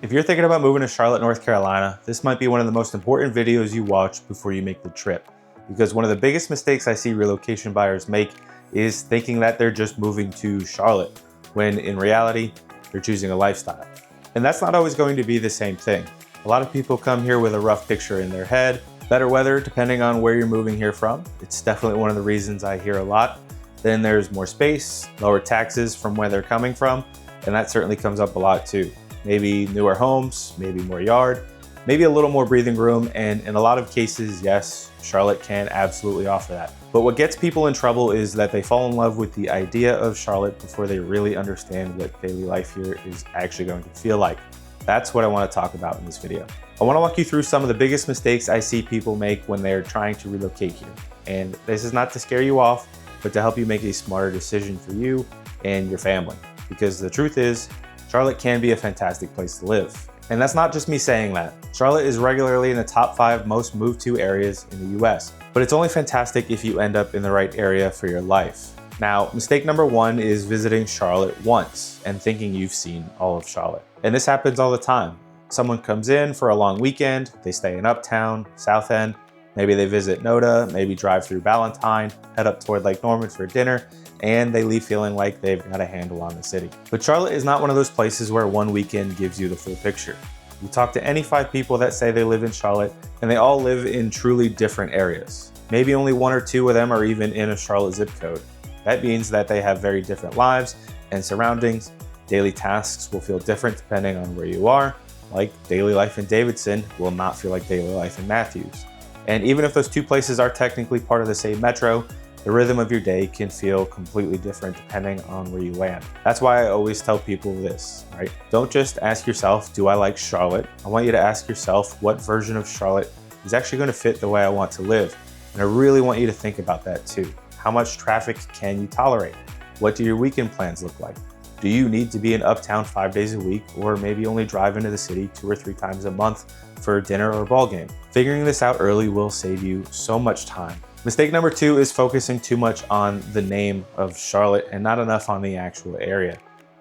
If you're thinking about moving to Charlotte, North Carolina, this might be one of the most important videos you watch before you make the trip. Because one of the biggest mistakes I see relocation buyers make is thinking that they're just moving to Charlotte, when in reality, they're choosing a lifestyle. And that's not always going to be the same thing. A lot of people come here with a rough picture in their head, better weather depending on where you're moving here from. It's definitely one of the reasons I hear a lot. Then there's more space, lower taxes from where they're coming from, and that certainly comes up a lot too. Maybe newer homes, maybe more yard, maybe a little more breathing room, and in a lot of cases, yes, Charlotte can absolutely offer that. But what gets people in trouble is that they fall in love with the idea of Charlotte before they really understand what daily life here is actually going to feel like. That's what I want to talk about in this video. I want to walk you through some of the biggest mistakes I see people make when they're trying to relocate here. And this is not to scare you off, but to help you make a smarter decision for you and your family. Because the truth is, Charlotte can be a fantastic place to live. And that's not just me saying that. Charlotte is regularly in the top 5 most moved to areas in the US, but it's only fantastic if you end up in the right area for your life. Now, mistake number 1 is visiting Charlotte once and thinking you've seen all of Charlotte. And this happens all the time. Someone comes in for a long weekend, they stay in Uptown, South End, maybe they visit NODA, maybe drive through Ballantyne, head up toward Lake Norman for dinner, and they leave feeling like they've got a handle on the city. But Charlotte is not one of those places where one weekend gives you the full picture. You talk to any 5 people that say they live in Charlotte, and they all live in truly different areas. Maybe only 1 or 2 of them are even in a Charlotte zip code. That means that they have very different lives and surroundings. Daily tasks will feel different depending on where you are, like daily life in Davidson will not feel like daily life in Matthews. And even if those 2 places are technically part of the same metro, the rhythm of your day can feel completely different depending on where you land. That's why I always tell people this, right? Don't just ask yourself, do I like Charlotte? I want you to ask yourself, what version of Charlotte is actually going to fit the way I want to live? And I really want you to think about that too. How much traffic can you tolerate? What do your weekend plans look like? Do you need to be in Uptown 5 days a week, or maybe only drive into the city 2 or 3 times a month for dinner or a ball game? Figuring this out early will save you so much time. Mistake number 2 is focusing too much on the name of Charlotte and not enough on the actual area.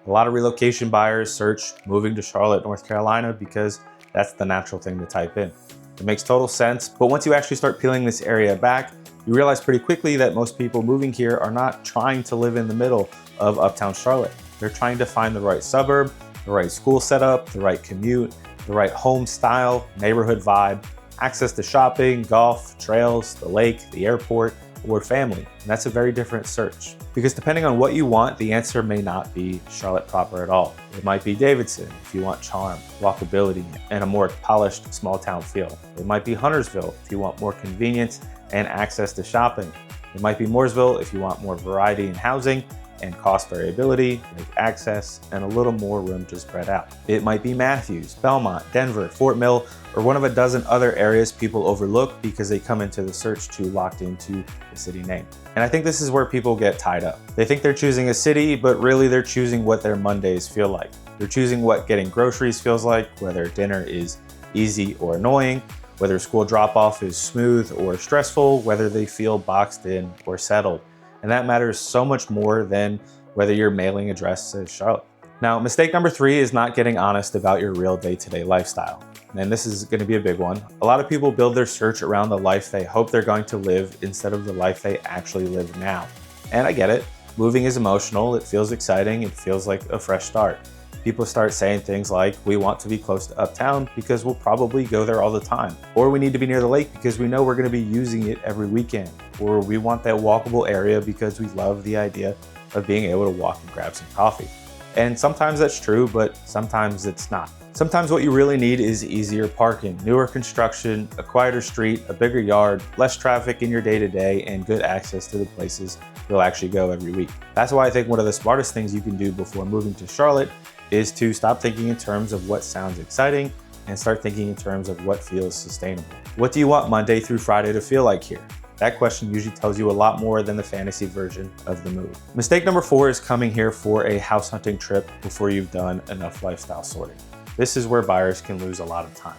A lot of relocation buyers search moving to Charlotte, North Carolina because that's the natural thing to type in. It makes total sense, but once you actually start peeling this area back, you realize pretty quickly that most people moving here are not trying to live in the middle of Uptown Charlotte. They're trying to find the right suburb, the right school setup, the right commute, the right home style, neighborhood vibe, access to shopping, golf, trails, the lake, the airport, or family. And that's a very different search. Because depending on what you want, the answer may not be Charlotte proper at all. It might be Davidson if you want charm, walkability, and a more polished small town feel. It might be Huntersville if you want more convenience and access to shopping. It might be Mooresville if you want more variety in housing and cost variability, like access, and a little more room to spread out. It might be Matthews, Belmont, Denver, Fort Mill, or one of a dozen other areas people overlook because they come into the search too locked into the city name. And I think this is where people get tied up. They think they're choosing a city, but really they're choosing what their Mondays feel like. They're choosing what getting groceries feels like, whether dinner is easy or annoying, whether school drop-off is smooth or stressful, whether they feel boxed in or settled. And that matters so much more than whether your mailing address says Charlotte. Now, mistake number 3 is not getting honest about your real day-to-day lifestyle. And this is going to be a big one. A lot of people build their search around the life they hope they're going to live instead of the life they actually live now. And I get it. Moving is emotional. It feels exciting. It feels like a fresh start. People start saying things like, we want to be close to Uptown because we'll probably go there all the time. Or we need to be near the lake because we know we're going to be using it every weekend. Or we want that walkable area because we love the idea of being able to walk and grab some coffee. And sometimes that's true, but sometimes it's not. Sometimes what you really need is easier parking, newer construction, a quieter street, a bigger yard, less traffic in your day-to-day, and good access to the places you'll actually go every week. That's why I think one of the smartest things you can do before moving to Charlotte is to stop thinking in terms of what sounds exciting and start thinking in terms of what feels sustainable. What do you want Monday through Friday to feel like here? That question usually tells you a lot more than the fantasy version of the move. Mistake number 4 is coming here for a house hunting trip before you've done enough lifestyle sorting. This is where buyers can lose a lot of time.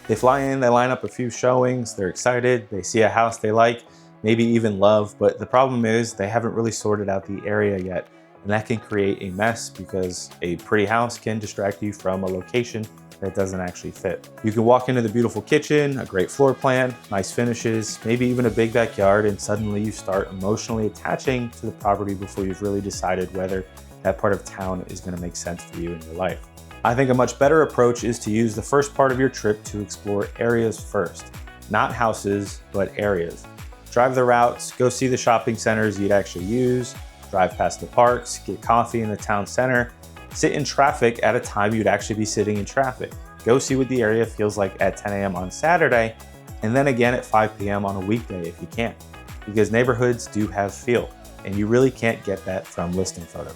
They fly in, they line up a few showings, they're excited, they see a house they like, maybe even love, but the problem is they haven't really sorted out the area yet. And that can create a mess because a pretty house can distract you from a location that doesn't actually fit. You can walk into the beautiful kitchen, a great floor plan, nice finishes, maybe even a big backyard, and suddenly you start emotionally attaching to the property before you've really decided whether that part of town is going to make sense for you in your life. I think a much better approach is to use the first part of your trip to explore areas first. Not houses, but areas. Drive the routes, go see the shopping centers you'd actually use, drive past the parks, get coffee in the town center, sit in traffic at a time you'd actually be sitting in traffic. Go see what the area feels like at 10 a.m. on Saturday, and then again at 5 p.m. on a weekday if you can. Because neighborhoods do have feel, and you really can't get that from listing photos.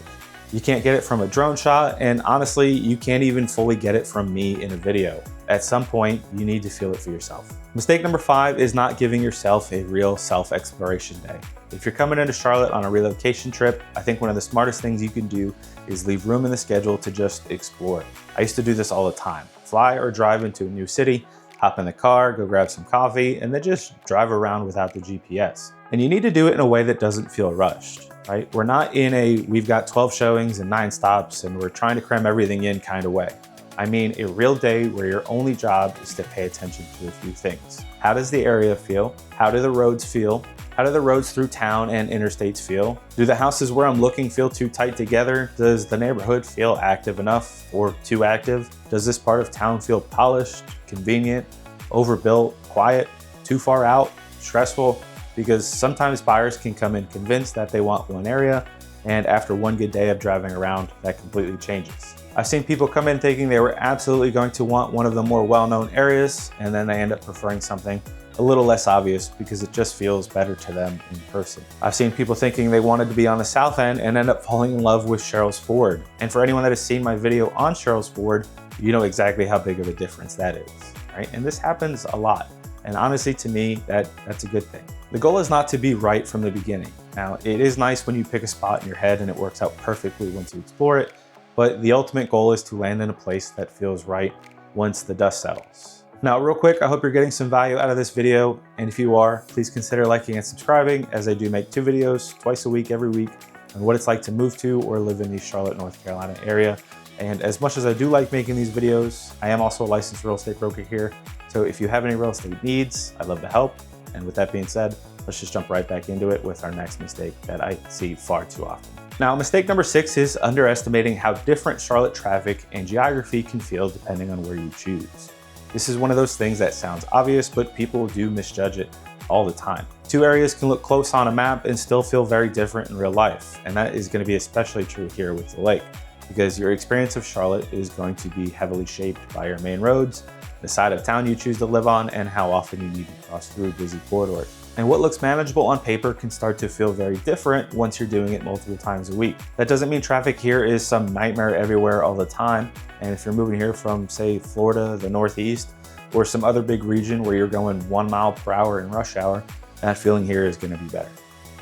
You can't get it from a drone shot, and honestly, you can't even fully get it from me in a video. At some point, you need to feel it for yourself. Mistake number 5 is not giving yourself a real self-exploration day. If you're coming into Charlotte on a relocation trip, I think one of the smartest things you can do is leave room in the schedule to just explore. I used to do this all the time. Fly or drive into a new city, hop in the car, go grab some coffee, and then just drive around without the GPS. And you need to do it in a way that doesn't feel rushed, right? We're not in a, we've got 12 showings and 9 stops and we're trying to cram everything in kind of way. I mean a real day where your only job is to pay attention to a few things. How does the area feel? How do the roads feel? How do the roads through town and interstates feel? Do the houses where I'm looking feel too tight together? Does the neighborhood feel active enough or too active? Does this part of town feel polished, convenient, overbuilt, quiet, too far out, stressful? Because sometimes buyers can come in convinced that they want one area, and after one good day of driving around, that completely changes. I've seen people come in thinking they were absolutely going to want one of the more well-known areas, and then they end up preferring something a little less obvious because it just feels better to them in person. I've seen people thinking they wanted to be on the south end and end up falling in love with Cheryl's Ford. And for anyone that has seen my video on Cheryl's Ford, you know exactly how big of a difference that is, right? And this happens a lot. And honestly, to me, that's a good thing. The goal is not to be right from the beginning. Now, it is nice when you pick a spot in your head and it works out perfectly once you explore it, but the ultimate goal is to land in a place that feels right once the dust settles. Now, real quick, I hope you're getting some value out of this video. And if you are, please consider liking and subscribing, as I do make 2 videos twice a week, every week, on what it's like to move to or live in the Charlotte, North Carolina area. And as much as I do like making these videos, I am also a licensed real estate broker here. So if you have any real estate needs, I'd love to help. And with that being said, let's just jump right back into it with our next mistake that I see far too often. Now, mistake number 6 is underestimating how different Charlotte traffic and geography can feel depending on where you choose. This is one of those things that sounds obvious, but people do misjudge it all the time. 2 areas can look close on a map and still feel very different in real life. And that is going to be especially true here with the lake, because your experience of Charlotte is going to be heavily shaped by your main roads, the side of town you choose to live on, and how often you need to cross through busy corridors. And what looks manageable on paper can start to feel very different once you're doing it multiple times a week. That doesn't mean traffic here is some nightmare everywhere all the time. And if you're moving here from, say, Florida, the Northeast, or some other big region where you're going 1 mile per hour in rush hour, that feeling here is going to be better.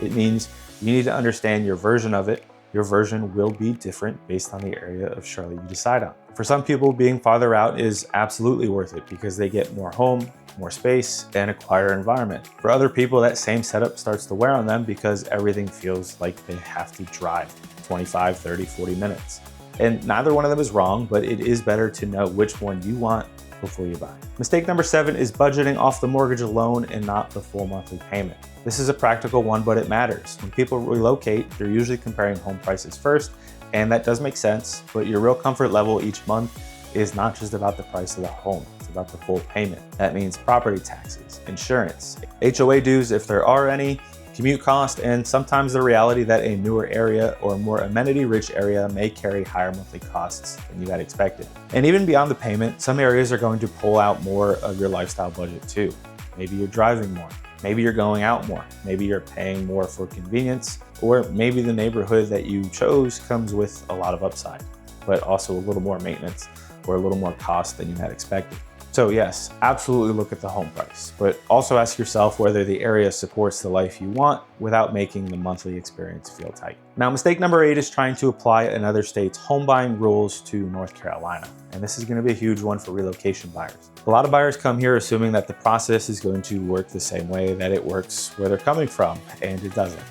It means you need to understand your version of it. Your version will be different based on the area of Charlotte you decide on. For some people, being farther out is absolutely worth it because they get more home, more space, and a quieter environment. For other people, that same setup starts to wear on them because everything feels like they have to drive 25, 30, 40 minutes. And neither one of them is wrong, but it is better to know which one you want before you buy. Mistake number 7 is budgeting off the mortgage alone and not the full monthly payment. This is a practical one, but it matters. When people relocate, they're usually comparing home prices first, and that does make sense, but your real comfort level each month is not just about the price of the home, it's about the full payment. That means property taxes, insurance, HOA dues if there are any, commute cost, and sometimes the reality that a newer area or more amenity-rich area may carry higher monthly costs than you had expected. And even beyond the payment, some areas are going to pull out more of your lifestyle budget too. Maybe you're driving more, maybe you're going out more, maybe you're paying more for convenience, or maybe the neighborhood that you chose comes with a lot of upside, but also a little more maintenance or a little more cost than you had expected. So yes, absolutely look at the home price, but also ask yourself whether the area supports the life you want without making the monthly experience feel tight. Now, mistake number 8 is trying to apply another state's home buying rules to North Carolina. And this is going to be a huge one for relocation buyers. A lot of buyers come here assuming that the process is going to work the same way that it works where they're coming from, and it doesn't.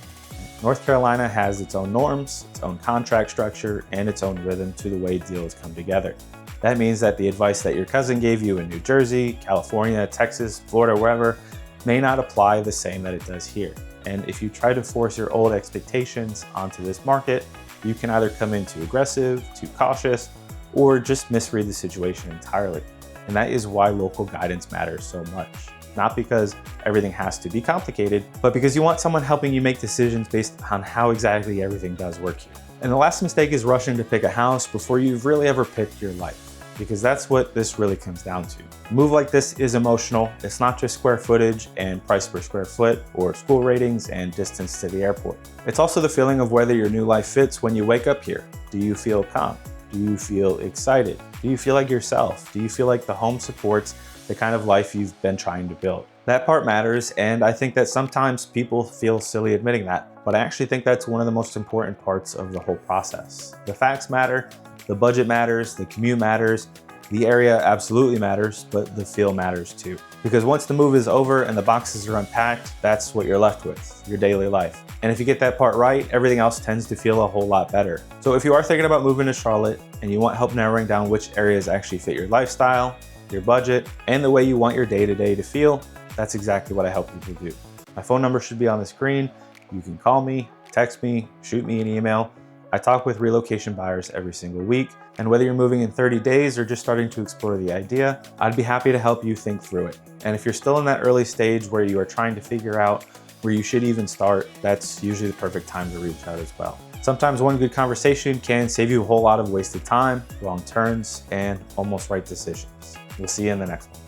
North Carolina has its own norms, its own contract structure, and its own rhythm to the way deals come together. That means that the advice that your cousin gave you in New Jersey, California, Texas, Florida, wherever, may not apply the same that it does here. And if you try to force your old expectations onto this market, you can either come in too aggressive, too cautious, or just misread the situation entirely. And that is why local guidance matters so much. Not because everything has to be complicated, but because you want someone helping you make decisions based on how exactly everything does work here. And the last mistake is rushing to pick a house before you've really ever picked your life, because that's what this really comes down to. A move like this is emotional. It's not just square footage and price per square foot or school ratings and distance to the airport. It's also the feeling of whether your new life fits when you wake up here. Do you feel calm? Do you feel excited? Do you feel like yourself? Do you feel like the home supports the kind of life you've been trying to build? That part matters, and I think that sometimes people feel silly admitting that, but I actually think that's one of the most important parts of the whole process. The facts matter, the budget matters, the commute matters, the area absolutely matters, but the feel matters too. Because once the move is over and the boxes are unpacked, that's what you're left with, your daily life. And if you get that part right, everything else tends to feel a whole lot better. So if you are thinking about moving to Charlotte and you want help narrowing down which areas actually fit your lifestyle, your budget, and the way you want your day-to-day to feel, that's exactly what I help people do. My phone number should be on the screen. You can call me, text me, shoot me an email. I talk with relocation buyers every single week, and whether you're moving in 30 days or just starting to explore the idea, I'd be happy to help you think through it. And if you're still in that early stage where you are trying to figure out where you should even start, that's usually the perfect time to reach out as well. Sometimes one good conversation can save you a whole lot of wasted time, wrong turns, and almost right decisions. We'll see you in the next one.